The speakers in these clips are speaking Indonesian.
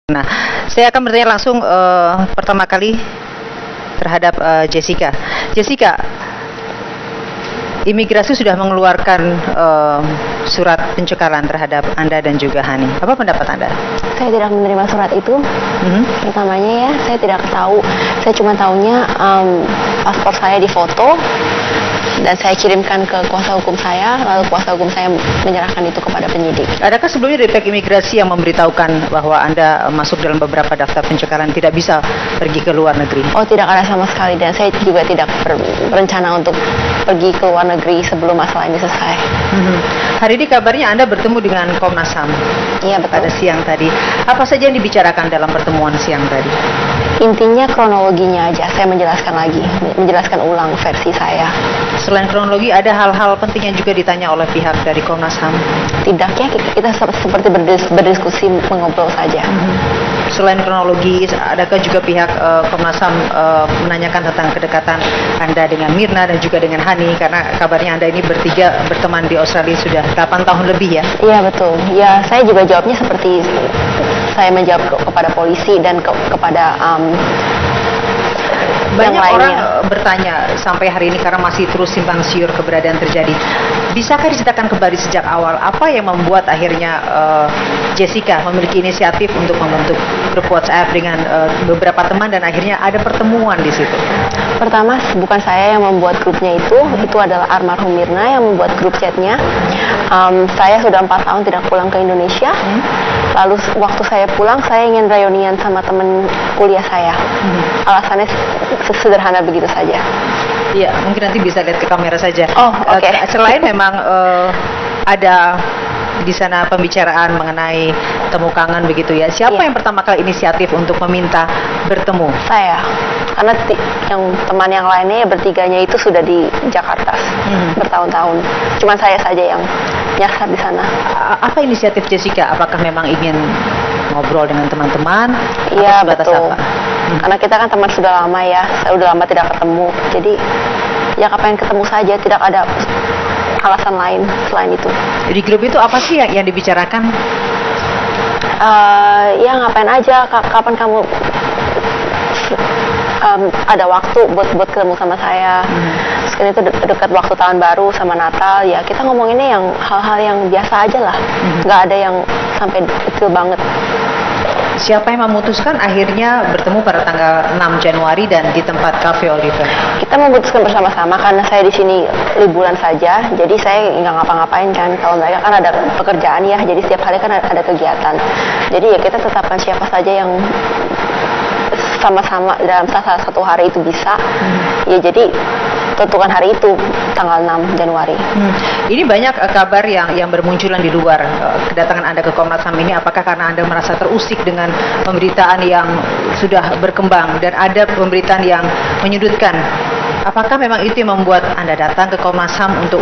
Nah, saya akan bertanya langsung pertama kali terhadap Jessica. Jessica, imigrasi sudah mengeluarkan surat pencekalan terhadap Anda dan juga Hani. Apa pendapat Anda? Saya tidak menerima surat itu. Pertamanya ya, saya tidak tahu. Saya cuma tahunya paspor saya difoto dan saya kirimkan ke kuasa hukum saya, lalu kuasa hukum saya menyerahkan itu kepada penyidik. Adakah sebelumnya dari pihak imigrasi yang memberitahukan bahwa Anda masuk dalam beberapa daftar pencekalan, tidak bisa pergi ke luar negeri? Oh, tidak ada sama sekali, dan saya juga tidak berencana untuk pergi ke luar negeri sebelum masalah ini selesai. Hari ini kabarnya Anda bertemu dengan Komnas HAM. Iya, betul. Pada siang tadi. Apa saja yang dibicarakan dalam pertemuan siang tadi? Intinya kronologinya aja, saya menjelaskan ulang versi saya. Selain kronologi, ada hal-hal penting yang juga ditanya oleh pihak dari Komnas HAM? Tidak ya, kita seperti berdiskusi, mengobrol saja. Selain kronologi, adakah juga pihak Komnas HAM menanyakan tentang kedekatan Anda dengan Mirna dan juga dengan Hani? Karena kabarnya Anda ini bertiga berteman di Australia sudah 8 tahun lebih ya? Iya, betul. Ya, saya juga jawabnya seperti saya menjawab kepada polisi dan kepada banyak orang bertanya sampai hari ini karena masih terus simpang siur keberadaan terjadi. Bisakah diceritakan kembali sejak awal apa yang membuat akhirnya Jessica memiliki inisiatif untuk membentuk grup WhatsApp dengan beberapa teman dan akhirnya ada pertemuan di situ? Pertama, bukan saya yang membuat grupnya itu adalah almarhum Mirna yang membuat grup chatnya. Saya sudah 4 tahun tidak pulang ke Indonesia. Lalu waktu saya pulang, saya ingin reunian sama teman kuliah saya. Alasannya sederhana begitu saja. Iya, mungkin nanti bisa lihat ke kamera saja. Oh, oke. Selain memang ada di sana pembicaraan mengenai temu kangen begitu ya. Siapa yang pertama kali inisiatif untuk meminta bertemu? Saya. Karena yang teman yang lainnya bertiganya itu sudah di Jakarta bertahun-tahun. Cuma saya saja yang nyasar di sana. Apa inisiatif Jessica? Apakah memang ingin ngobrol dengan teman-teman? Iya, betul. Karena kita kan teman sudah lama ya. Saya udah lama tidak ketemu. Jadi ya pengen ketemu saja, tidak ada alasan lain selain itu. Di grup itu apa sih yang dibicarakan? Ya ngapain aja, kapan kamu ada waktu buat ketemu sama saya. Sekarang itu dekat waktu tahun baru sama Natal, ya kita ngomonginnya yang hal-hal yang biasa aja lah. Nggak ada yang sampai detail banget. Siapa yang memutuskan akhirnya bertemu pada tanggal 6 Januari dan di tempat Cafe Oliver? Kita memutuskan bersama-sama karena saya di sini liburan saja, jadi saya nggak ngapa-ngapain kan. Kalau mereka kan ada pekerjaan ya, jadi setiap hari kan ada kegiatan. Jadi ya kita tetapkan siapa saja yang sama-sama dalam salah satu hari itu bisa. Ya jadi tentukan hari itu tanggal 6 Januari. Ini banyak kabar yang bermunculan di luar kedatangan Anda ke Komnas HAM ini. Apakah karena Anda merasa terusik dengan pemberitaan yang sudah berkembang dan ada pemberitaan yang menyudutkan? Apakah memang itu yang membuat Anda datang ke Komnas HAM untuk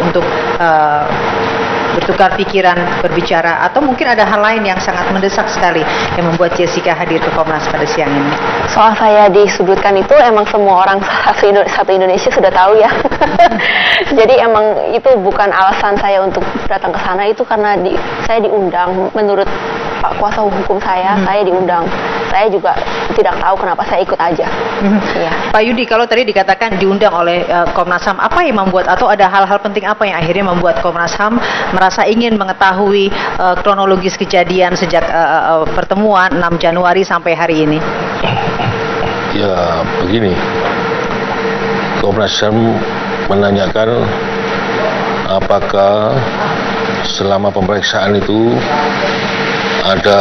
bertukar pikiran, berbicara, atau mungkin ada hal lain yang sangat mendesak sekali yang membuat Jessica hadir ke Komnas pada siang ini? Soal saya disudutkan itu emang semua orang satu Indonesia sudah tahu ya. Jadi emang itu bukan alasan saya untuk datang ke sana, itu karena saya diundang. Menurut Pak kuasa hukum saya diundang. Saya juga tidak tahu kenapa saya ikut aja. Ya. Pak Yudi, kalau tadi dikatakan diundang oleh Komnas HAM, apa yang membuat atau ada hal-hal penting apa yang akhirnya membuat Komnas HAM merasa ingin mengetahui kronologis kejadian sejak pertemuan 6 Januari sampai hari ini? Ya begini, Komnas HAM menanyakan apakah selama pemeriksaan itu ada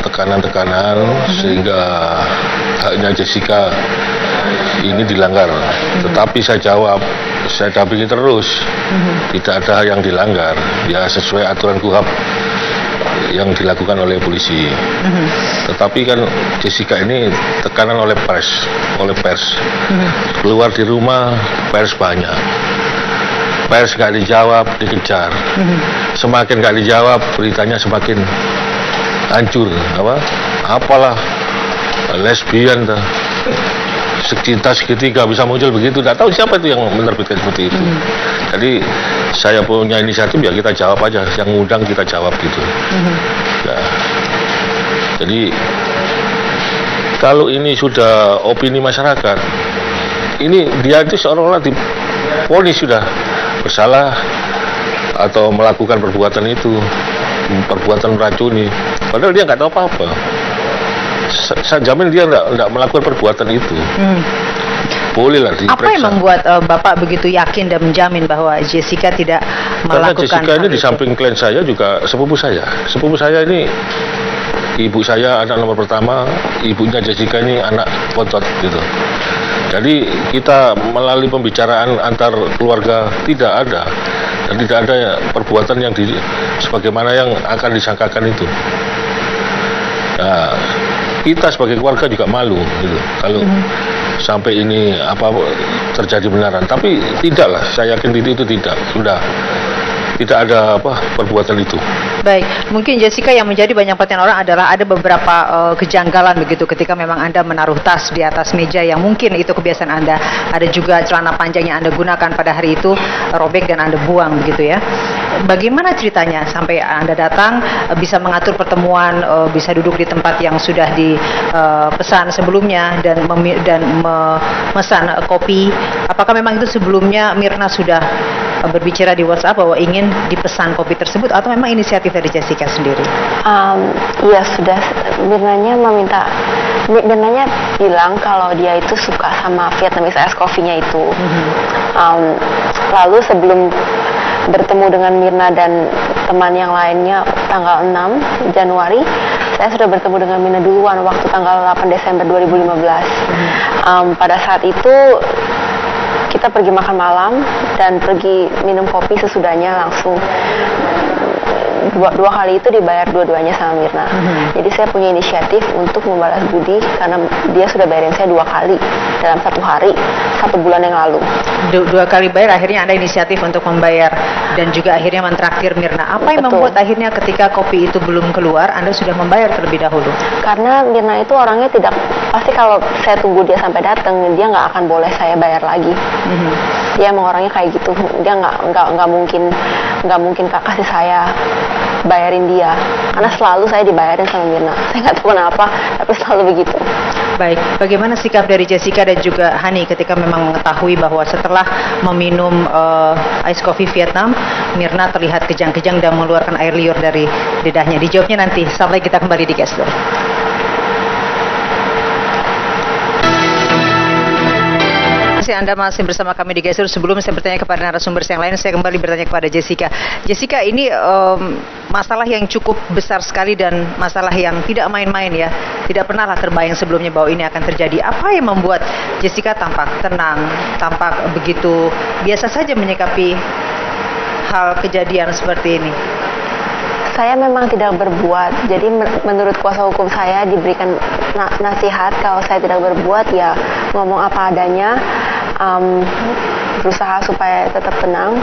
tekanan-tekanan sehingga haknya Jessica ini dilanggar. Tetapi saya jawab, saya dampingi terus, tidak ada yang dilanggar, ya sesuai aturan KUHAP yang dilakukan oleh polisi. Tetapi kan Jessica ini tekanan oleh pers. Keluar di rumah, pers banyak. Pers nggak dijawab, dikejar. Semakin nggak dijawab, beritanya semakin hancur. Apalah lesbian, cinta segitiga bisa muncul begitu. Tidak tahu siapa itu yang menerbitkan seperti itu. Jadi saya punya inisiatif, ya kita jawab aja. Yang ngundang kita jawab gitu. Ya. Jadi Kalau ini sudah opini masyarakat, ini dia itu seolah-olah divonis sudah bersalah atau melakukan perbuatan itu, perbuatan meracuni. Padahal dia nggak tahu apa-apa. Saya jamin dia nggak melakukan perbuatan itu. Boleh lah diperiksa. Apa yang membuat Bapak begitu yakin dan menjamin bahwa Jessica tidak Karena melakukan Jessica ini hal di itu? samping klien saya juga sepupu saya. Sepupu saya ini ibu saya anak nomor pertama, ibunya Jessica ini anak otot gitu. Jadi kita melalui pembicaraan antar keluarga tidak ada dan tidak ada perbuatan yang sebagaimana yang akan disangkakan itu. Nah, kita sebagai keluarga juga malu gitu kalau sampai ini terjadi benaran. Tapi tidaklah, saya yakin itu tidak, sudah tidak ada perbuatan itu. Baik, mungkin Jessica yang menjadi banyak perhatian orang adalah ada beberapa kejanggalan begitu ketika memang Anda menaruh tas di atas meja yang mungkin itu kebiasaan Anda. Ada juga celana panjang yang Anda gunakan pada hari itu robek dan Anda buang begitu ya. Bagaimana ceritanya sampai Anda datang bisa mengatur pertemuan, bisa duduk di tempat yang sudah dipesan sebelumnya dan memesan kopi? Apakah memang itu sebelumnya Mirna sudah berbicara di WhatsApp bahwa ingin dipesan kopi tersebut atau memang inisiatif dari Jessica sendiri? Iya sudah, Mirnanya bilang kalau dia itu suka sama Vietnamese ice coffee-nya itu. Lalu sebelum bertemu dengan Mirna dan teman yang lainnya tanggal 6 Januari, saya sudah bertemu dengan Mirna duluan waktu tanggal 8 Desember 2015. Pada saat itu kita pergi makan malam dan pergi minum kopi sesudahnya langsung. Dua kali itu dibayar dua-duanya sama Mirna. Jadi saya punya inisiatif untuk membalas budi karena dia sudah bayarin saya 2 kali dalam 1 hari 1 bulan yang lalu. 2 kali bayar, akhirnya Anda inisiatif untuk membayar dan juga akhirnya mentraktir Mirna. Apa yang membuat akhirnya ketika kopi itu belum keluar Anda sudah membayar terlebih dahulu? Karena Mirna itu orangnya tidak, pasti kalau saya tunggu dia sampai datang dia nggak akan boleh saya bayar lagi. Dia emang orangnya kayak gitu, dia nggak mungkin kasih saya bayarin dia, karena selalu saya dibayarin sama Mirna. Saya nggak tahu kenapa, tapi selalu begitu. Baik, bagaimana sikap dari Jessica dan juga Hani ketika memang mengetahui bahwa setelah meminum ice coffee Vietnam, Mirna terlihat kejang-kejang dan mengeluarkan air liur dari lidahnya? Dijawabnya nanti, sampai kita kembali di Gestur. Anda masih bersama kami di Gestur. Sebelum saya bertanya kepada narasumber yang lain, saya kembali bertanya kepada Jessica. Jessica, ini masalah yang cukup besar sekali dan masalah yang tidak main-main ya. Tidak pernahlah terbayang sebelumnya bahwa ini akan terjadi. Apa yang membuat Jessica tampak tenang, tampak begitu biasa saja menyikapi hal kejadian seperti ini? Saya memang tidak berbuat, jadi menurut kuasa hukum saya diberikan nasihat kalau saya tidak berbuat ya ngomong apa adanya, berusaha supaya tetap tenang.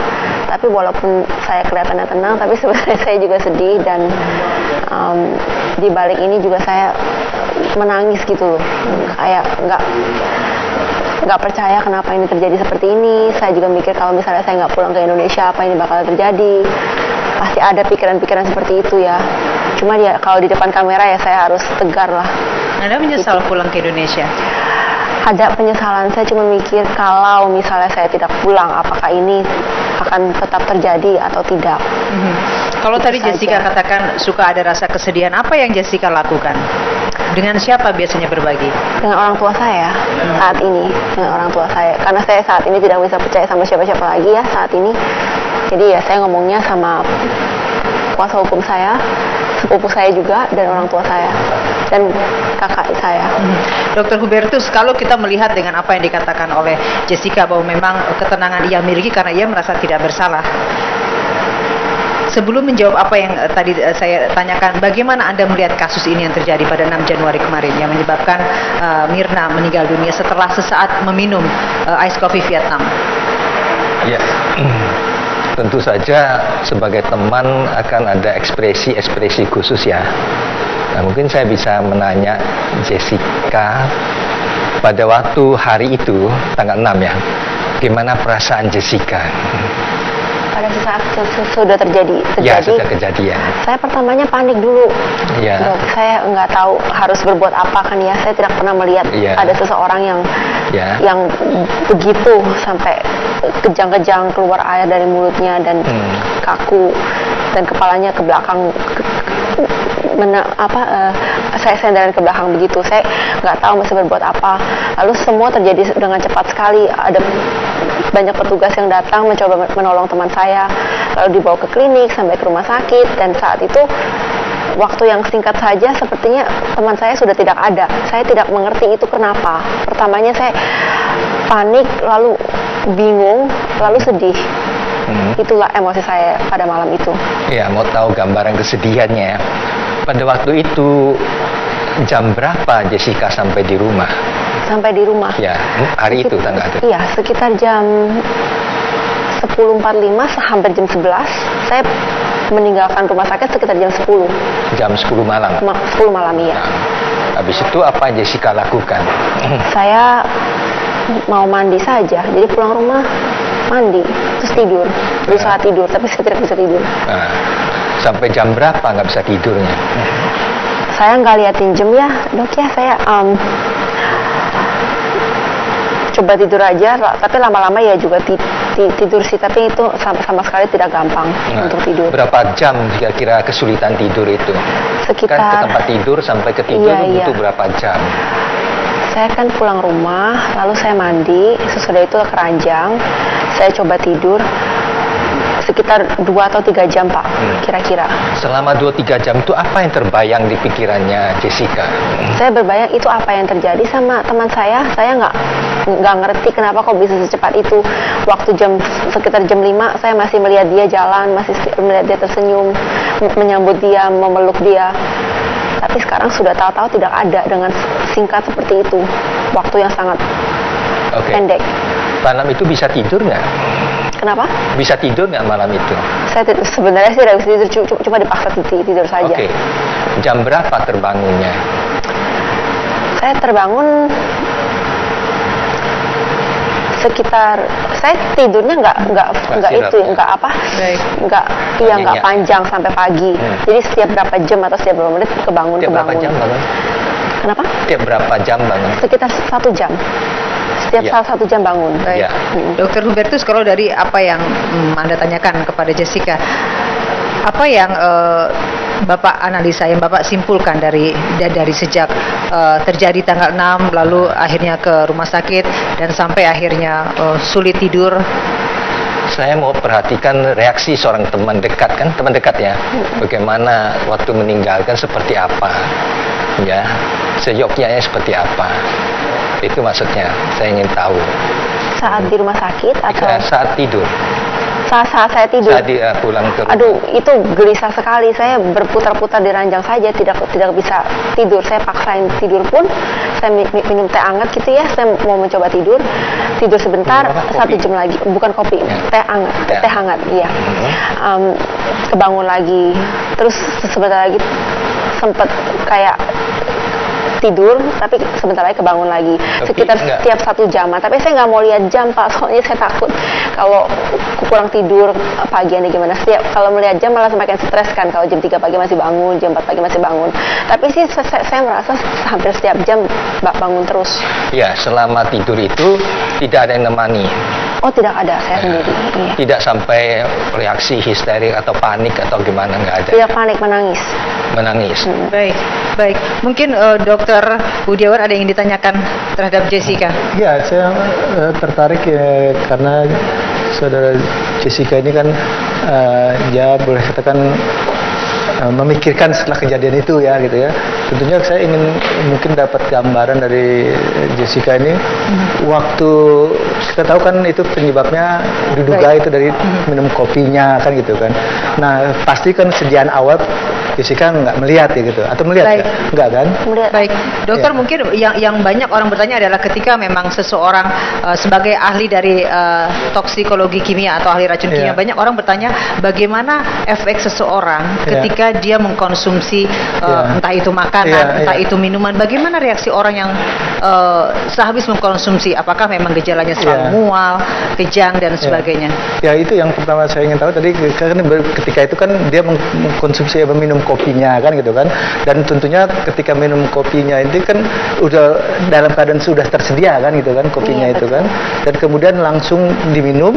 Tapi walaupun saya kelihatannya tenang, tapi sebenarnya saya juga sedih dan di balik ini juga saya menangis gitu loh, kayak nggak percaya kenapa ini terjadi seperti ini. Saya juga mikir kalau misalnya saya nggak pulang ke Indonesia apa ini bakal terjadi. Pasti ada pikiran-pikiran seperti itu ya. Cuma ya kalau di depan kamera ya saya harus tegar lah. Anda menyesal pulang ke Indonesia? Ada penyesalan, saya cuma mikir kalau misalnya saya tidak pulang, apakah ini akan tetap terjadi atau tidak. Kalau tadi Jessica katakan suka ada rasa kesedihan, apa yang Jessica lakukan? Dengan siapa biasanya berbagi? Dengan orang tua saya saat ini, dengan orang tua saya. Karena saya saat ini tidak bisa percaya sama siapa-siapa lagi ya saat ini. Jadi ya saya ngomongnya sama kuasa hukum saya, sepupu saya juga, dan orang tua saya dan kakak saya. Dr. Hubertus, kalau kita melihat dengan apa yang dikatakan oleh Jessica bahwa memang ketenangan ia miliki karena ia merasa tidak bersalah. Sebelum menjawab apa yang tadi saya tanyakan, bagaimana Anda melihat kasus ini yang terjadi pada 6 Januari kemarin yang menyebabkan Mirna meninggal dunia setelah sesaat meminum ice coffee Vietnam? Ya, tentu saja sebagai teman akan ada ekspresi-ekspresi khusus ya. Nah, mungkin saya bisa menanya Jessica pada waktu hari itu tanggal 6 ya, gimana perasaan Jessica? pada saat sudah terjadi, Ya, sudah kejadian. saya pertamanya panik dulu. Ya. Dok, saya nggak tahu harus berbuat apa kan ya. Saya tidak pernah melihat Ya. ada seseorang Ya. yang begitu sampai kejang-kejang keluar air dari mulutnya dan kaku dan kepalanya ke belakang saya sendaran ke belakang begitu. Saya nggak tahu mesti berbuat apa. Lalu semua terjadi dengan cepat sekali. Ada banyak petugas yang datang mencoba menolong teman saya, lalu dibawa ke klinik sampai ke rumah sakit. Dan saat itu waktu yang singkat saja sepertinya teman saya sudah tidak ada. Saya tidak mengerti itu kenapa. Pertamanya saya panik, lalu bingung, lalu sedih. Itulah emosi saya pada malam itu. Ya, mau tahu gambaran kesedihannya. Pada waktu itu jam berapa Jessica sampai di rumah? Sampai di rumah. Ya, hari itu tanggal itu. Iya, sekitar jam 10.45 hampir jam 11. Saya meninggalkan rumah sakit sekitar jam 10. Jam 10 malam. 10 malam, iya. Habis itu apa Jessica lakukan? Saya mau mandi saja. Jadi pulang rumah mandi, terus tidur. Berusaha tidur, tapi saya tidak bisa tidur. Nah, sampai jam berapa nggak bisa tidurnya? Saya nggak liatin jam ya, dok ya. Saya coba tidur aja, tapi lama-lama ya juga tidur sih. Tapi itu sama sekali tidak gampang untuk tidur. Berapa jam kira-kira kesulitan tidur itu? Sekitar Kan ke tempat tidur sampai ke tidur Iya. butuh berapa jam? Saya kan pulang rumah, lalu saya mandi, sesudah itu ke ranjang, saya coba tidur sekitar 2 atau 3 jam Pak, kira-kira. Selama 2-3 jam itu apa yang terbayang di pikirannya Jessica? Saya berbayang itu apa yang terjadi sama teman saya nggak ngerti kenapa kok bisa secepat itu. Waktu sekitar jam 5, saya masih melihat dia jalan, masih melihat dia tersenyum, menyambut dia, memeluk dia. Tapi sekarang sudah tahu-tahu tidak ada dengan singkat seperti itu. Waktu yang sangat pendek. Malam itu bisa tidur nggak? Kenapa? Bisa tidur nggak malam itu? Saya sebenarnya sih tidak bisa tidur, cuma dipaksa tidur saja. Oke. Jam berapa terbangunnya? Saya terbangun sekitar, saya tidurnya nggak panjang sampai pagi. Jadi setiap berapa jam atau setiap berapa menit kebangun. Berapa jam bangun? Kenapa? Setiap berapa jam bangun? Sekitar 1 jam. Setiap 1 jam bangun. Baik. Dokter Hubertus, kalau dari apa yang Anda tanyakan kepada Jessica, apa yang Bapak analisa, yang Bapak simpulkan dari sejak terjadi tanggal 6, lalu akhirnya ke rumah sakit dan sampai akhirnya sulit tidur? Saya mau perhatikan reaksi seorang teman dekat, kan teman dekat ya. Bagaimana waktu meninggalkan, seperti apa, ya, seyoknya seperti apa. Itu maksudnya, saya ingin tahu. Saat di rumah sakit atau saat tidur? Saat saya tidur. Saat pulang ke rumah. Aduh, itu gelisah sekali. Saya berputar-putar di ranjang saja, tidak bisa tidur. Saya paksain tidur pun, saya minum teh hangat gitu ya. Saya mau mencoba tidur sebentar, 1 jam lagi. Bukan kopi, teh hangat, iya. Kebangun lagi, terus sebentar lagi sempat kayak tidur, tapi sebentar lagi kebangun lagi. Sekitar setiap 1 jam. Tapi saya nggak mau lihat jam Pak, soalnya saya takut kalau kurang tidur pagi ini gimana. Kalau melihat jam malah semakin stres kan. Kalau jam 3 pagi masih bangun, jam 4 pagi masih bangun. Tapi sih saya merasa hampir setiap jam bangun terus. Ya, selama tidur itu tidak ada yang nemani. Oh, tidak ada, saya sendiri. Iya. Tidak sampai reaksi histerik atau panik atau gimana, nggak ada? Tidak panik, menangis. Menangis. Baik. Mungkin Dokter Budiawan ada yang ditanyakan terhadap Jessica? Ya, saya tertarik karena saudara Jessica ini kan ya boleh katakan memikirkan setelah kejadian itu ya gitu ya. Tentunya saya ingin mungkin dapat gambaran dari Jessica ini waktu kita tahu kan itu penyebabnya diduga itu dari minum kopinya kan gitu kan. Nah pasti kan sediaan awal Jessica nggak melihat ya gitu, atau melihat Baik. nggak? Nggak kan? Baik, dokter, Ya. mungkin yang banyak orang bertanya adalah ketika memang seseorang sebagai ahli dari toksikologi kimia atau ahli racun kimia, Iya. banyak orang bertanya bagaimana efek seseorang Iya. ketika dia mengkonsumsi Iya. entah itu makanan, Iya, entah iya. itu minuman, bagaimana reaksi orang yang sehabis mengkonsumsi, apakah memang gejalanya selalu Iya. mual, kejang dan Ya. sebagainya? Ya, itu yang pertama saya ingin tahu tadi, kan ketika itu kan dia mengkonsumsi meminum kopinya kan gitu kan, dan tentunya ketika minum kopinya itu kan udah dalam keadaan sudah tersedia kan gitu kan kopinya Iya, itu betul. kan, dan kemudian langsung diminum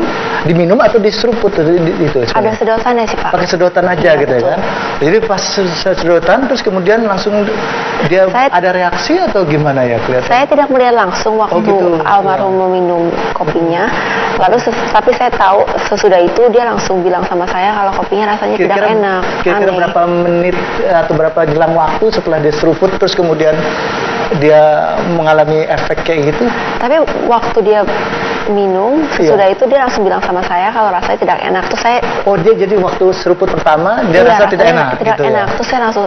itu diseruput itu Ada sebenarnya. sedotannya sih Pak. Pakai sedotan aja Iya, gitu ya betul. kan. Jadi pas sedotan terus kemudian langsung dia Saya- ada reaksi atau gimana ya kelihatan? Saya tidak melihat langsung waktu gitu. almarhum meminum kopinya. Lalu tapi saya tahu sesudah itu dia langsung bilang sama saya kalau kopinya rasanya tidak enak. Kira-kira Aneh. berapa menit atau berapa jelang waktu setelah dia seruput terus kemudian dia mengalami efek kayak gitu? Tapi waktu dia minum, sesudah itu dia langsung bilang sama saya kalau rasanya tidak enak. Terus saya Oh, dia jadi waktu seruput pertama dia iya, rasa tidak rasanya enak tidak gitu ya? enak. Terus saya langsung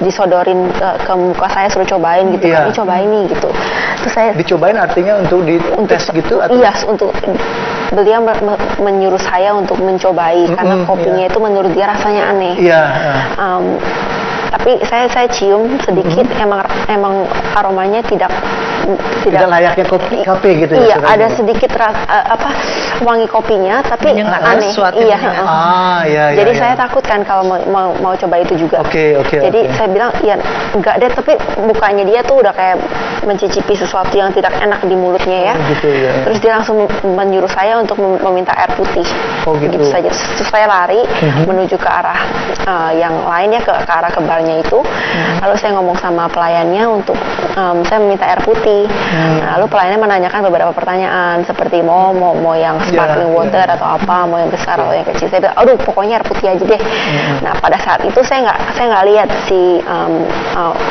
disodorin ke muka saya, suruh cobain gitu. Iya. Ini cobain nih gitu. Terus saya Dicobain artinya untuk dites gitu atau? iya, untuk beliau menyuruh saya untuk mencobai karena kopinya iya. itu menurut dia rasanya aneh. Iya. Tapi saya cium sedikit, emang aromanya tidak Tidak layaknya kopi gitu ya? Iya, saudara? ada sedikit wangi kopinya, tapi Menyengat, aneh. sesuatu Iya. menyengat. Iya. Jadi iya. saya takut kan kalau mau coba itu juga. Oke. Jadi saya bilang ya enggak deh, tapi mukanya dia tuh udah kayak mencicipi sesuatu yang tidak enak di mulutnya ya. Oh, gitu ya. Terus dia langsung menyuruh saya untuk meminta air putih. Oh, gitu. saja. Terus saya lari menuju ke arah yang lain ya, ke arah ke barnya itu. Lalu saya ngomong sama pelayannya untuk saya meminta air putih. Nah, lalu pelayannya menanyakan beberapa pertanyaan seperti mau yang sparkling water atau apa, mau yang besar atau yang kecil. Saya bilang, aduh pokoknya air putih aja deh. Nah, pada saat itu saya nggak lihat si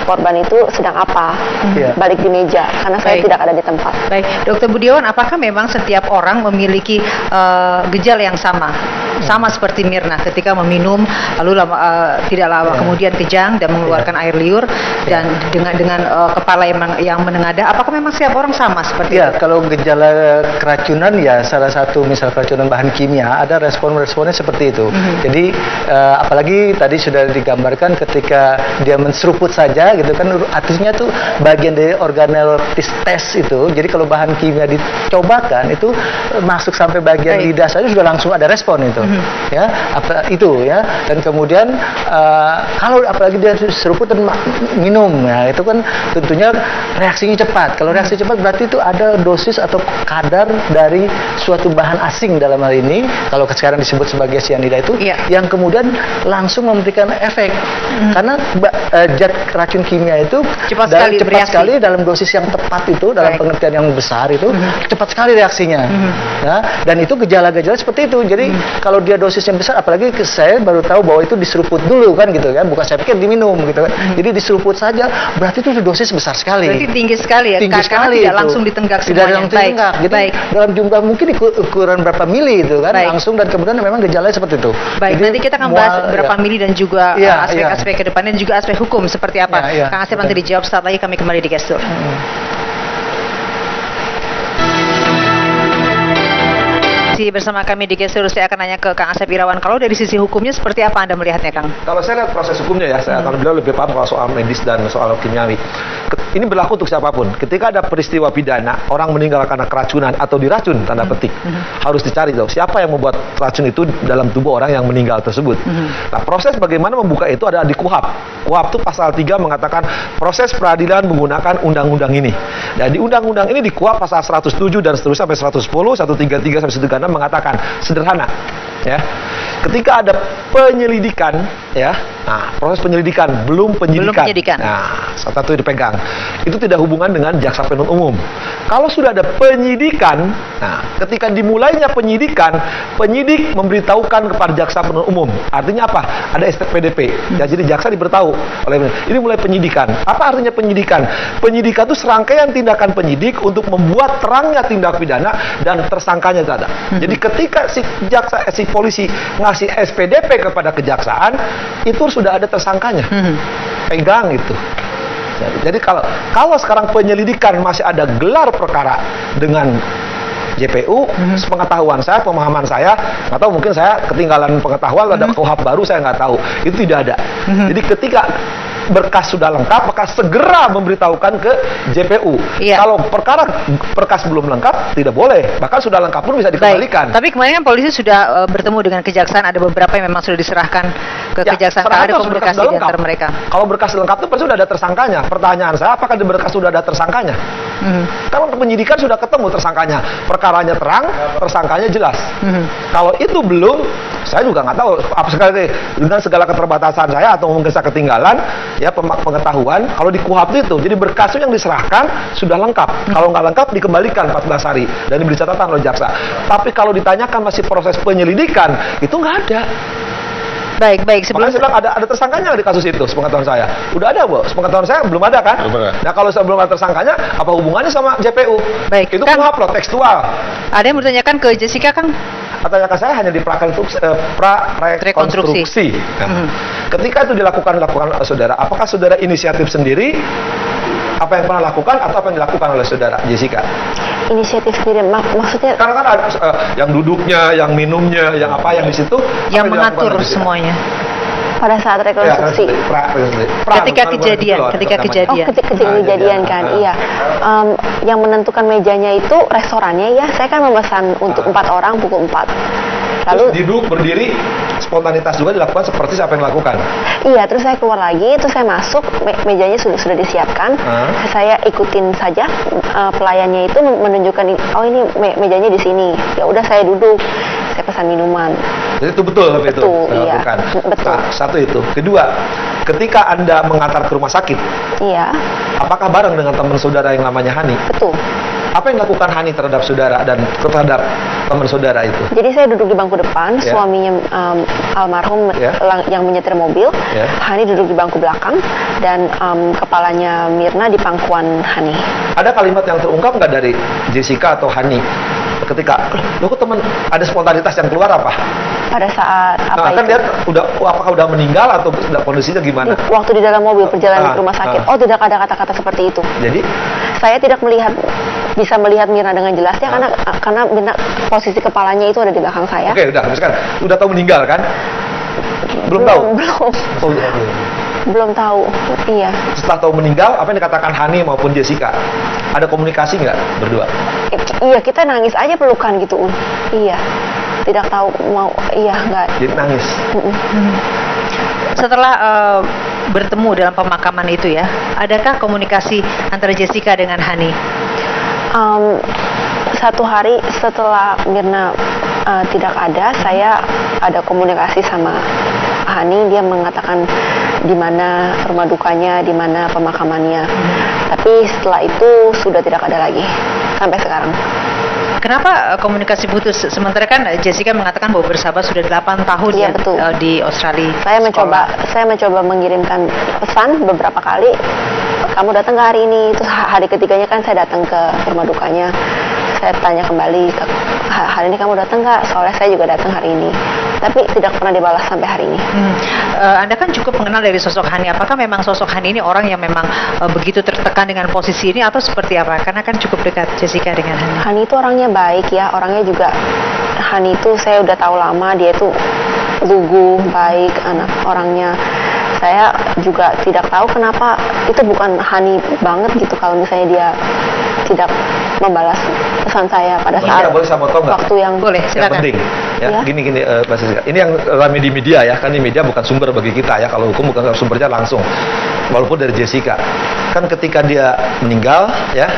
korban itu sedang apa, Iya. balik di meja karena saya Baik. tidak ada di tempat. Baik, Dokter Budiawan, apakah memang setiap orang memiliki gejala yang sama seperti Mirna ketika meminum lalu tidak lama kemudian kejang dan mengeluarkan air liur dan dengan kepala yang menengadah? Apakah memang setiap orang sama seperti Ya, itu? kalau gejala keracunan ya salah satu misal keracunan bahan kimia ada respon-responnya seperti itu. Jadi apalagi tadi sudah digambarkan ketika dia menseruput saja gitu kan, artinya tuh bagian dari organel tes itu. Jadi kalau bahan kimia dicobakan itu masuk sampai bagian Baik. lidah saja sudah langsung ada respon itu. Ya, itu ya. Dan kemudian kalau apalagi dia seruput dan minum ya, itu kan tentunya reaksinya cepat. Kalau reaksi cepat berarti itu ada dosis atau kadar dari suatu bahan asing dalam hal ini, kalau sekarang disebut sebagai cyanida itu, Iya. yang kemudian langsung memberikan efek. Karena zat racun kimia itu Cepat sekali bereaksi. sekali dalam dosis yang tepat itu, dalam Baik. pengertian yang besar itu, cepat sekali reaksinya. Ya, dan itu gejala-gejala seperti itu. Jadi kalau dia dosisnya besar, apalagi saya baru tahu bahwa itu diseruput dulu kan gitu kan, bukan saya pikir diminum gitu kan. Jadi diseruput saja, berarti itu dosis besar sekali. Berarti tinggi sekali ya, Tinggi karena sekali tidak itu. langsung ditenggak Tidak semuanya. langsung ditenggak. Jadi Baik. dalam jumlah mungkin ukuran berapa mili itu kan, Baik. langsung, dan kemudian memang gejalanya seperti itu. Baik, Jadi, nanti kita akan bahas berapa ya. mili dan juga Iya, aspek-aspek ke depannya dan juga aspek hukum seperti apa. Iya, iya. Kang Asep nanti dijawab, saat lagi kami kembali di Gestur. Bersama kami di Gestur, saya akan nanya ke Kang Asep Irawan. Kalau dari sisi hukumnya seperti apa Anda melihatnya, Kang? Kalau saya lihat proses hukumnya ya, saya akan bilang lebih paham kalau soal medis dan soal kimiawi. Ini berlaku untuk siapapun. Ketika ada peristiwa pidana, orang meninggal karena keracunan atau diracun, tanda petik, harus dicari tahu siapa yang membuat racun itu dalam tubuh orang yang meninggal tersebut. Nah, proses bagaimana membuka itu ada di KUHAP. KUHAP itu pasal 3 mengatakan proses peradilan menggunakan undang-undang ini. Dan di undang-undang ini di KUHAP pasal 107 dan seterusnya sampai 110, 133 sampai 136 mengatakan sederhana, ya. Ketika ada penyelidikan, ya, nah, proses penyelidikan belum penyidikan. penyidikan. Nah, satu dipegang. Itu tidak hubungan dengan jaksa penuntut umum. Kalau sudah ada penyidikan, nah ketika dimulainya penyidikan, penyidik memberitahukan kepada jaksa penuntut umum. Artinya apa? Ada SPDP. Ya, jadi jaksa diberitahu oleh ini mulai penyidikan. Apa artinya penyidikan? Penyidikan itu serangkaian tindakan penyidik untuk membuat terangnya tindak pidana dan tersangkanya itu ada. Jadi ketika si polisi ngasih SPDP kepada kejaksaan, itu sudah ada tersangkanya. Pegang itu. Jadi kalau sekarang penyelidikan masih ada gelar perkara dengan JPU, sepengetahuan saya, pemahaman saya, nggak tahu, mungkin saya ketinggalan pengetahuan, ada KUHP baru saya nggak tahu, itu tidak ada. Jadi ketika berkas sudah lengkap, maka segera memberitahukan ke JPU. Iya. Kalau berkas belum lengkap, tidak boleh. Bahkan sudah lengkap pun bisa dikembalikan. Baik. Tapi kemarin kan polisi sudah bertemu dengan kejaksaan, ada beberapa yang memang sudah diserahkan ke kejaksaan. Ada komunikasi di antara mereka. Kalau berkas lengkap itu pasti sudah ada tersangkanya. Pertanyaan saya, apakah di berkas sudah ada tersangkanya? Kalau penyidikan sudah ketemu tersangkanya, perkaranya terang, tersangkanya jelas. Kalau itu belum, saya juga nggak tahu. Apa sekali dengan segala keterbatasan saya atau mungkin saya ketinggalan, ya pengetahuan. Kalau di KUHP itu, jadi berkas yang diserahkan sudah lengkap. Kalau nggak lengkap dikembalikan 14 hari dan diberi catatan oleh jaksa. Tapi kalau ditanyakan masih proses penyelidikan, itu nggak ada. Baik. Sebelum Makanya saya bilang ada tersangkanya di kasus itu, sepengetahuan saya. Udah ada, Bu. Sepengetahuan saya belum ada kan? Belum ada. Nah, kalau belum ada tersangkanya, apa hubungannya sama JPU? Baik, Itu kan- KUHP loh, tekstual. ada yang bertanyakan ke Jessica, Kang. Tanyakan saya hanya di prarekonstruksi. Nah, ketika itu dilakukan saudara, apakah saudara inisiatif sendiri? Apa yang pernah lakukan atau apa yang dilakukan oleh saudara Jessica? Inisiatif sendiri, maksudnya Karena kan ada yang duduknya, yang minumnya, yang apa yang di situ, Yang apa mengatur dilakukan oleh Jessica? semuanya. pada saat rekonstruksi. Ketika kejadian. Kejadian kan, iya. Yang menentukan mejanya itu restorannya ya. Saya kan memesan untuk 4 orang pukul 4. Lalu duduk, berdiri, spontanitas juga dilakukan seperti siapa yang lakukan. iya, terus saya keluar lagi, terus saya masuk, mejanya sudah disiapkan. Saya ikutin saja, pelayannya itu menunjukkan, oh ini mejanya di sini. Ya udah saya duduk, saya pesan minuman. Jadi itu betul tapi itu Betul, iya. dilakukan. Betul. Nah, satu itu. Kedua, ketika Anda mengantar ke rumah sakit, Iya, apakah bareng dengan teman saudara yang namanya Hani? betul. Apa yang dilakukan Hani terhadap saudara dan terhadap teman saudara itu? Jadi saya duduk di bangku depan, Ya. suaminya almarhum Ya. yang menyetir mobil, Ya. Hani duduk di bangku belakang, dan kepalanya Mirna di pangkuan Hani. Ada kalimat yang terungkap nggak dari Jessica atau Hani ketika lo kok teman ada spontanitas yang keluar apa? Pada saat apa Nah, kan itu? dia apakah udah meninggal atau kondisinya gimana? Waktu di dalam mobil perjalanan ke rumah sakit, ah. oh tidak ada kata-kata seperti itu. Jadi Saya tidak bisa melihat Mirna dengan jelas ya, karena Mirna posisi kepalanya itu ada di belakang saya. oke, udah habis kan. Udah tahu meninggal kan? Belum tahu. Belum. Oh, Belum tahu. Iya. setelah tahu meninggal, apa yang dikatakan Hani maupun Jessica? Ada komunikasi nggak berdua? Iya, kita nangis aja pelukan gitu. Iya. Tidak tahu mau, iya enggak. Jadi nangis. Setelah bertemu dalam pemakaman itu ya, adakah komunikasi antara Jessica dengan Hani? Satu hari setelah Mirna tidak ada, saya ada komunikasi sama Hani. Dia mengatakan di mana rumah dukanya, di mana pemakamannya. Tapi setelah itu sudah tidak ada lagi sampai sekarang. Kenapa komunikasi putus? Sementara kan Jessica mengatakan bahwa bersahabat sudah 8 tahun Iya, ya betul. Di Australia. Saya mencoba mengirimkan pesan beberapa kali. Kamu datang ke hari ini. Terus hari ketiganya kan saya datang ke rumah dukanya. Saya tanya kembali, hari ini kamu datang nggak? Soalnya saya juga datang hari ini. Tapi tidak pernah dibalas sampai hari ini. Anda kan cukup mengenal dari sosok Hani. Apakah memang sosok Hani ini orang yang memang begitu tertekan dengan posisi ini atau seperti apa? Karena kan cukup dekat Jessica dengan Hani. Hani itu orangnya baik ya. Orangnya juga, Hani itu saya udah tahu lama. Dia itu lugu, baik, anak orangnya. Saya juga tidak tahu kenapa itu bukan Hani banget gitu kalau misalnya dia tidak membalas pesan saya pada saat Boleh saya potong nggak? waktu yang Boleh, Yang silakan. penting ya, Ya. gini Mbak Jessica. Ini yang rame di media ya, kan di media bukan sumber bagi kita ya. Kalau hukum bukan sumbernya langsung. Walaupun dari Jessica, kan ketika dia meninggal ya,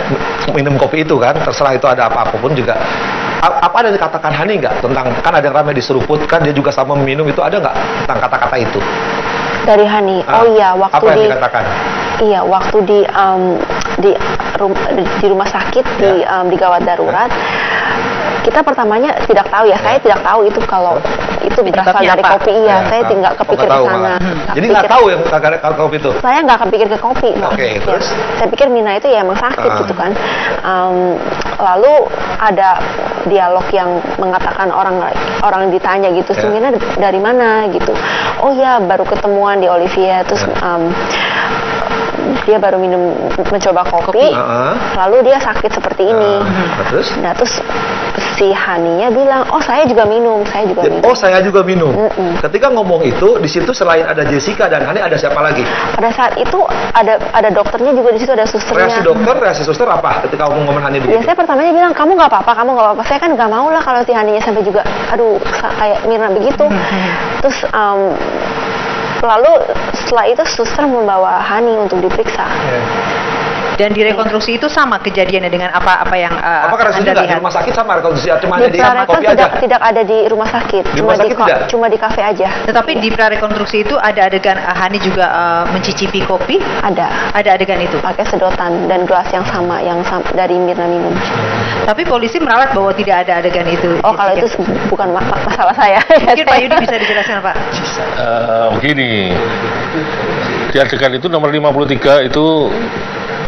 minum kopi itu kan, terserah itu ada apa-apapun juga. Apa ada yang dikatakan Hani nggak tentang, kan ada yang ramai di seruput kan dia juga sama meminum, itu ada nggak tentang kata-kata itu? dari Hani. Oh iya, Apa yang dikatakan? Iya, waktu di rumah sakit di gawat darurat, kita pertamanya tidak tahu ya. Saya tidak tahu itu kalau itu berasal Penyebabnya dari apa? kopi. Iya, saya tidak kepikir ke sana. Jadi nggak tahu yang kopi itu. Saya nggak kepikir ke kopi. Oke, Ya, terus? saya pikir Mirna itu ya emang sakit gitu kan. Lalu ada dialog yang mengatakan orang ditanya gitu, Ya. Mirna dari mana gitu. Oh ya, baru ketemuan di Olivia, terus dia baru mencoba kopi. Lalu dia sakit seperti ini. Terus? Nah, terus si Haninya bilang, oh saya juga minum. Oh, saya juga minum. Ketika ngomong itu, di situ selain ada Jessica dan Hani, ada siapa lagi? Pada saat itu ada dokternya juga di situ, ada susternya. Reaksi suster apa ketika ngomong Hani begitu? Biasanya pertamanya bilang, kamu nggak apa-apa. Saya kan nggak mau lah kalau si Haninya sampai juga, aduh kayak Mirna begitu. Terus lalu setelah itu suster membawa Hani untuk diperiksa. Dan direkonstruksi itu sama kejadiannya dengan apa yang Apa karena Anda di lihat? rumah sakit sama rekonstruksi cuma Di ada di prarekon kopi aja? tidak ada di rumah sakit, Di rumah sakit tidak? cuma di kafe aja. Tetapi di prarekonstruksi itu ada adegan Hani juga mencicipi kopi. Ada adegan itu. Pakai sedotan dan gelas yang sama dari Mirna minum. Tapi polisi meralat bahwa tidak ada adegan itu. Oh, kalau itu bukan masalah saya. Mungkin Pak Yudi bisa dijelaskan, Pak. Begini, di adegan itu nomor 53 itu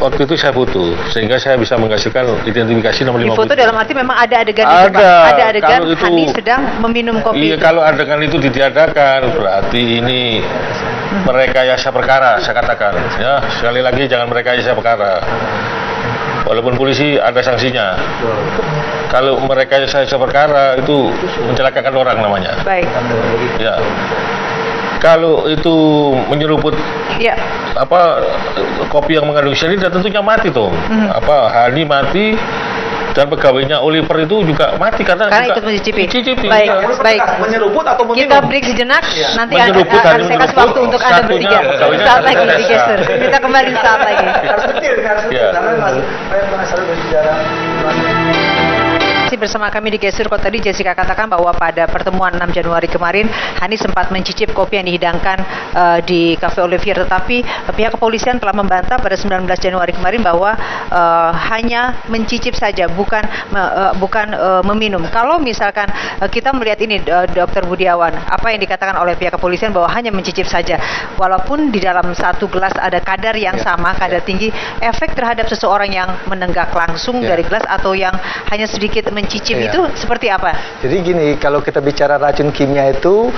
waktu itu saya foto, sehingga saya bisa menghasilkan identifikasi nomor Di 53. foto dalam arti memang ada adegan itu, Pak. Ada. Ada adegan Kalau itu- Hani sedang meminum kopi. Iya, kalau adegan itu ditiadakan, berarti ini merekayasa perkara, saya katakan. Ya, sekali lagi jangan merekayasa perkara. Walaupun polisi ada sanksinya. Kalau merekayasa perkara itu mencelakakan orang namanya. Baik. Ya. Kalau itu menyeruput Ya. kopi yang mengandung cyanida, tentunya mati tuh. Hani mati dan pegawainya Oliver itu juga mati karena juga ikut mencicipi. Mencicipi, Baik, ya. baik. Menyeruput atau meminum? Kita break sejenak. Nanti Menyeruput dan saya kasih menyeruput. waktu untuk Anda Satunya bertiga. pegawainya Saat lagi ada digeser. Kita kembali saat lagi. Harus detail, Ya. karena masalah bersejarah. Masih bersama kami di Gesur. Kalau tadi Jessica katakan bahwa pada pertemuan 6 Januari kemarin Hani sempat mencicip kopi yang dihidangkan di Cafe Olivier, tetapi pihak kepolisian telah membantah pada 19 Januari kemarin bahwa hanya mencicip saja, bukan meminum. Kalau misalkan kita melihat ini, Dr. Budiawan, apa yang dikatakan oleh pihak kepolisian bahwa hanya mencicip saja, walaupun di dalam satu gelas ada kadar yang sama, kadar tinggi, efek terhadap seseorang yang menenggak langsung dari gelas atau yang hanya sedikit mencicip itu seperti apa? Jadi gini, kalau kita bicara racun kimia itu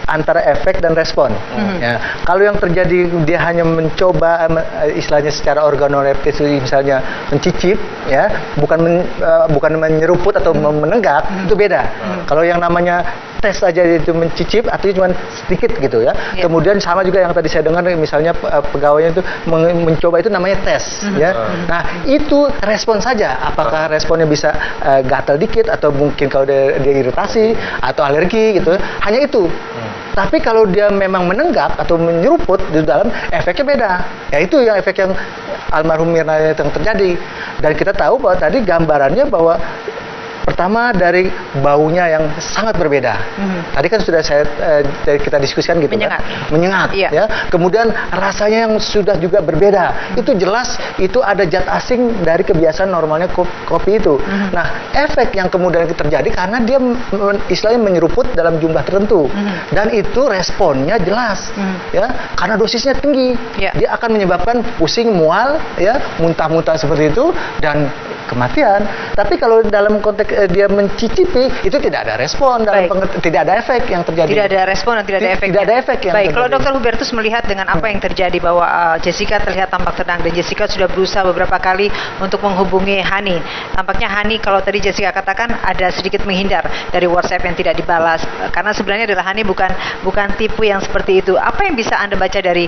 antara efek dan respon. Ya, kalau yang terjadi dia hanya mencoba, istilahnya secara organoleptis, misalnya mencicip, ya, bukan menyeruput atau menenggak, itu beda. Kalau yang namanya tes aja itu mencicip, artinya cuma sedikit gitu ya. Kemudian sama juga yang tadi saya dengar, misalnya pegawainya itu mencoba, itu namanya tes, ya. Nah, itu respon saja. Apakah responnya bisa gatal dikit atau mungkin kalau dia iritasi atau alergi gitu, hanya itu. Tapi kalau dia memang menenggak atau menyeruput di dalam, efeknya beda. Ya itu yang efek yang almarhum Mirna yang terjadi. Dan kita tahu bahwa tadi gambarannya bahwa pertama dari baunya yang sangat berbeda. Tadi kan sudah kita diskusikan gitu. Menyengat. Iya. Ya. Kemudian rasanya yang sudah juga berbeda. Itu jelas itu ada zat asing dari kebiasaan normalnya kopi itu. Nah, efek yang kemudian terjadi karena dia istilahnya menyeruput dalam jumlah tertentu. Dan itu responnya jelas. Ya, karena dosisnya tinggi. Dia akan menyebabkan pusing, mual, ya, muntah-muntah seperti itu dan kematian. Tapi kalau dalam konteks dia mencicipi, itu tidak ada respon, tidak ada efek yang terjadi. Tidak ada respon dan tidak ada efek. Tidak ada efek yang baik, terjadi. kalau Dr. Hubertus melihat dengan apa yang terjadi bahwa Jessica terlihat tampak tenang dan Jessica sudah berusaha beberapa kali untuk menghubungi Hani. Tampaknya Hani, kalau tadi Jessica katakan, ada sedikit menghindar dari WhatsApp yang tidak dibalas, karena sebenarnya adalah Hani bukan tipe yang seperti itu. Apa yang bisa Anda baca dari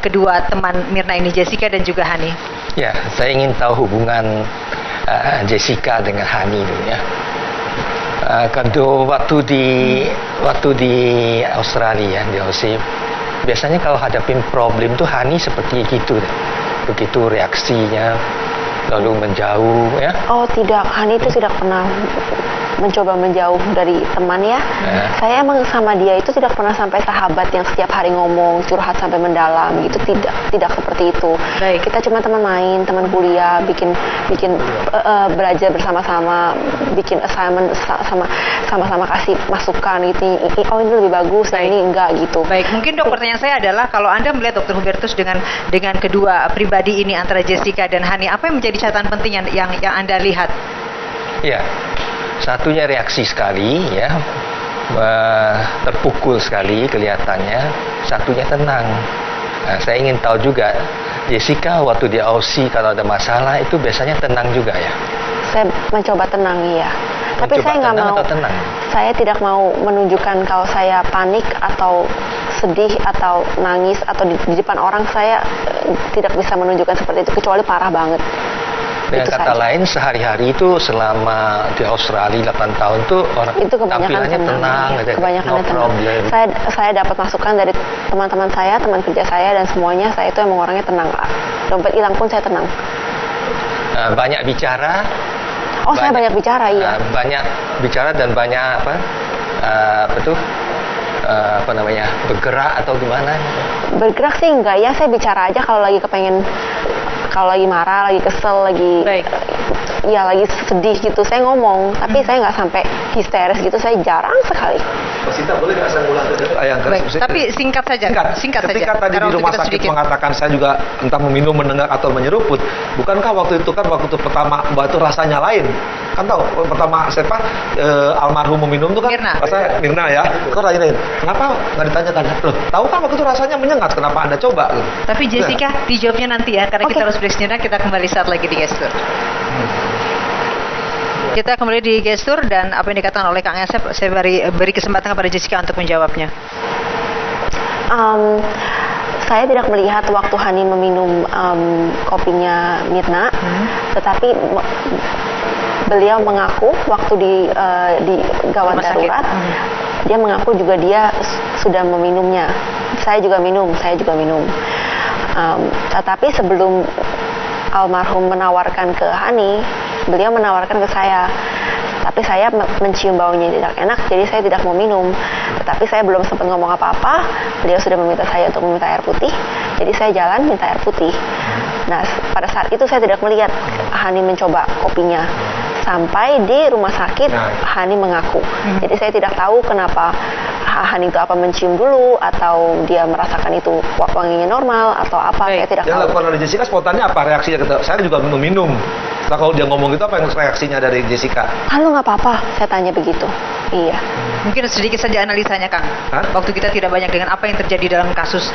kedua teman Mirna ini, Jessica dan juga Hani? Ya, saya ingin tahu hubungan Jessica dengan Hani dulu ya. Kalau waktu di Australia, di Aussie, biasanya kalau hadapin problem tuh Hani seperti gitu, begitu reaksinya, lalu menjauh ya. Oh tidak, Hani itu tidak pernah mencoba menjauh dari teman ya. Saya emang sama dia itu tidak pernah sampai sahabat yang setiap hari ngomong curhat sampai mendalam gitu, tidak seperti itu. Baik. Kita cuma teman main, teman kuliah, bikin belajar bersama-sama, bikin assignment sama-sama kasih masukan gitu. Oh ini lebih bagus, nah ini enggak gitu. Baik, mungkin Dok pertanyaan saya adalah kalau Anda melihat Dr. Hubertus dengan kedua pribadi ini antara Jessica dan Hani, apa yang menjadi catatan penting yang Anda lihat? Ya, satunya reaksi sekali ya, terpukul sekali kelihatannya. Satunya tenang. Nah, saya ingin tahu juga Jessica waktu di Aussie kalau ada masalah itu biasanya tenang juga ya? Saya mencoba tenang ya. Tapi Mencoba saya nggak tenang mau. atau tenang? Saya tidak mau menunjukkan kalau saya panik atau sedih atau nangis atau di depan orang. Saya tidak bisa menunjukkan seperti itu kecuali parah banget. Dengan Itu kata saja. lain sehari-hari itu selama di Australia 8 tahun tuh orang Itu kebanyakan tampilannya tenang, ya. aja, Kebanyakan no tenang. problem. Saya dapat masukan dari teman-teman saya, teman kerja saya dan semuanya. Saya itu emang orangnya tenang. Dompet hilang pun saya tenang. Banyak bicara. Oh, saya banyak bicara, iya. Banyak bicara dan banyak bergerak atau gimana? Bergerak sih enggak ya, saya bicara aja kalau lagi kalau lagi marah, lagi kesel, Baik. ya lagi sedih gitu, saya ngomong. Tapi saya nggak sampai histeris gitu, saya jarang sekali. Mas Sinta, boleh nggak saya ulang Baik, tapi singkat saja. Singkat Ketika saja. tadi Karena di waktu rumah kita sakit sedikit. mengatakan saya juga entah meminum, menenggak atau menyeruput, bukankah waktu itu pertama Mbak itu rasanya lain? Kan tahu pertama siapa almarhum meminum itu kan Mirna. rasanya Mirna ya. Kok rasanya lain? Kenapa nggak ditanya-tanya? Loh, tahu kan waktu itu rasanya menyengat, kenapa Anda coba? Gitu. Tapi Jessica dijawabnya nanti ya, karena Oke. kita harus break sejenak. Kita kembali saat lagi di Gestur. Kita kembali di Gestur dan apa yang dikatakan oleh Kang Asep, saya beri kesempatan kepada Jessica untuk menjawabnya. Saya tidak melihat waktu Hani meminum kopinya Mirna, tetapi beliau mengaku waktu di gawat Rumah sakit. darurat, dia mengaku juga dia sudah meminumnya. Saya juga minum. Tetapi sebelum almarhum menawarkan ke Hani, beliau menawarkan ke saya. Tapi saya mencium baunya tidak enak, jadi saya tidak mau minum. Tetapi saya belum sempat ngomong apa-apa, beliau sudah meminta saya untuk meminta air putih. Jadi saya jalan minta air putih. Nah, pada saat itu saya tidak melihat Hani mencoba kopinya. Sampai di rumah sakit, Hani mengaku. Jadi saya tidak tahu kenapa Hani itu apa mencium dulu atau dia merasakan itu wanginya normal atau apa. Baik. Saya tidak Yang tahu. dilakukan oleh Jessica spontannya apa reaksinya? Saya juga meminum. Setelah kalau dia ngomong itu apa yang reaksinya dari Jessica? Halo, nggak apa-apa, saya tanya begitu. Iya. Mungkin sedikit saja analisanya, Kang. Hah? Waktu kita tidak banyak dengan apa yang terjadi dalam kasus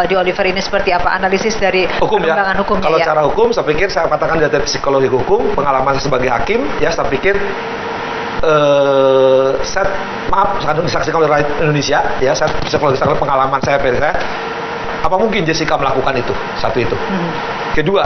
di Oliver ini seperti apa analisis dari Hukum ya. perkembangan hukumnya Kalau ya. secara hukum, saya pikir saya katakan dari psikologi hukum, pengalaman saya sebagai hakim, ya saya pikir saya disaksikan oleh rakyat Indonesia, ya saya psikologi pengalaman saya, apa mungkin Jessica melakukan itu? Satu itu. Kedua,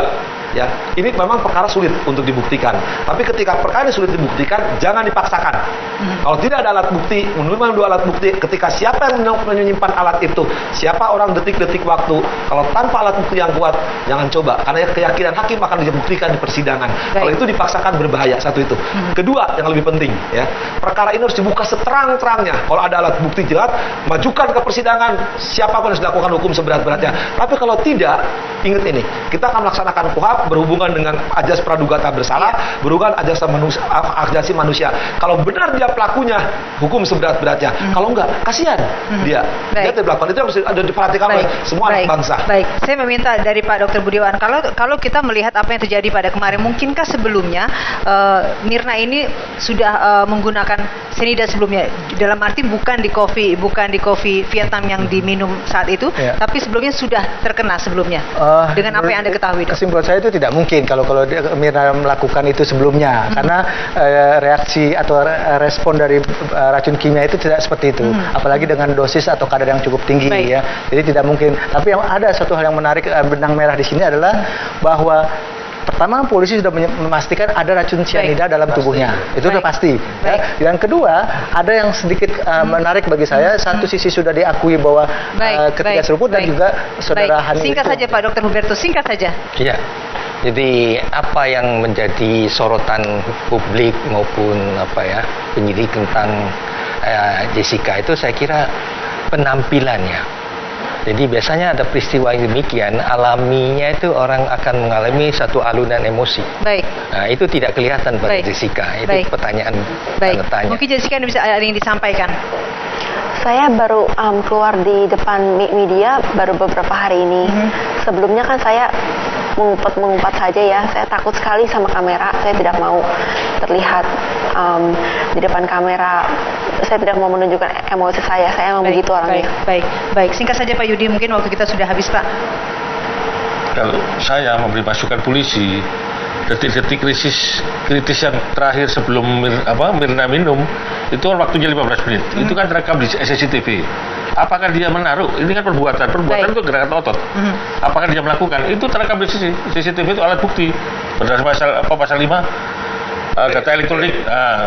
ya ini memang perkara sulit untuk dibuktikan. Tapi ketika perkara ini sulit dibuktikan, jangan dipaksakan. Kalau tidak ada alat bukti, menerima dua alat bukti, ketika siapa yang menyimpan alat itu, siapa orang detik-detik waktu, kalau tanpa alat bukti yang kuat, jangan coba. Karena keyakinan hakim akan dibuktikan di persidangan. Kalau itu dipaksakan berbahaya, satu itu. Kedua, yang lebih penting, ya perkara ini harus dibuka seterang-terangnya. Kalau ada alat bukti jelas, majukan ke persidangan, siapapun harus dilakukan hukum seberat-beratnya. Tapi kalau tidak, ingat ini, kita akan melaksanakan KUHP berhubungan dengan ajas praduga tak bersalah, berhubungan asasi manusia. Kalau benar dia pelakunya, hukum seberat-beratnya. Kalau enggak, kasihan dia. Dia tidak melakukan. Itu harus ada diperhatikan oleh semua anak bangsa. Baik, saya meminta dari Pak Dr. Budiawan, kalau kita melihat apa yang terjadi pada kemarin, mungkinkah sebelumnya Mirna ini sudah menggunakan cyanida sebelumnya? Dalam arti bukan di kopi Vietnam yang diminum saat itu, tapi sebelumnya sudah terkena sebelumnya. Dengan apa yang Anda ketahui, Dok? Kesimpulan saya itu tidak mungkin kalau Mirna melakukan itu sebelumnya, karena reaksi atau respon dari racun kimia itu tidak seperti itu, apalagi dengan dosis atau kadar yang cukup tinggi. Baik. Ya. Jadi tidak mungkin. Tapi yang ada satu hal yang menarik, benang merah di sini adalah bahwa pertama polisi sudah memastikan ada racun cyanida dalam tubuhnya, itu sudah pasti. Ya. Yang kedua, ada yang sedikit menarik bagi saya, satu sisi sudah diakui bahwa ketika seruput dan juga saudara Hani singkat itu. saja Pak Dr. Hubertus, singkat saja. Iya. Jadi apa yang menjadi sorotan publik maupun penyidik tentang Jessica itu saya kira penampilannya. Jadi biasanya ada peristiwa yang demikian, alaminya itu orang akan mengalami satu alunan emosi. Baik. Nah, itu tidak kelihatan pada Baik. Jessica. Itu Baik. pertanyaan Baik. tanda tanya. Mungkin Jessica ada yang disampaikan. Saya baru keluar di depan media baru beberapa hari ini. Sebelumnya kan saya mengumpat saja ya. Saya takut sekali sama kamera. Saya tidak mau terlihat di depan kamera. Saya tidak mau menunjukkan emosi saya. Saya memang begitu orangnya. Baik. Singkat saja Pak Yudi, mungkin waktu kita sudah habis Pak. Kalau saya memberi masukan polisi, detik-detik kritis yang terakhir sebelum Mirna minum, itu kan waktunya 15 menit. Itu kan terekam di CCTV. Apakah dia menaruh? Ini kan perbuatan Baik. itu gerakan otot. Apakah dia melakukan? Itu terekam di CCTV, itu alat bukti. Berdasarkan pasal 5 data elektronik,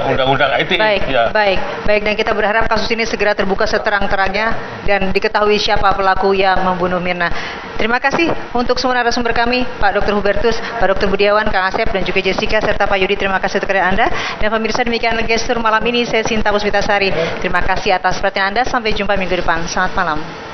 undang-undang IT. Baik. Dan kita berharap kasus ini segera terbuka seterang-terangnya dan diketahui siapa pelaku yang membunuh Mirna. Terima kasih untuk semua narasumber kami, Pak Dr. Hubertus, Pak Dr. Budiawan, Kang Asep, dan juga Jessica, serta Pak Yudi. Terima kasih untuk kehadiran Anda. Dan pemirsa, demikian gestur malam ini. Saya Sinta Puspitasari. Terima kasih atas perhatian Anda. Sampai jumpa minggu depan. Selamat malam.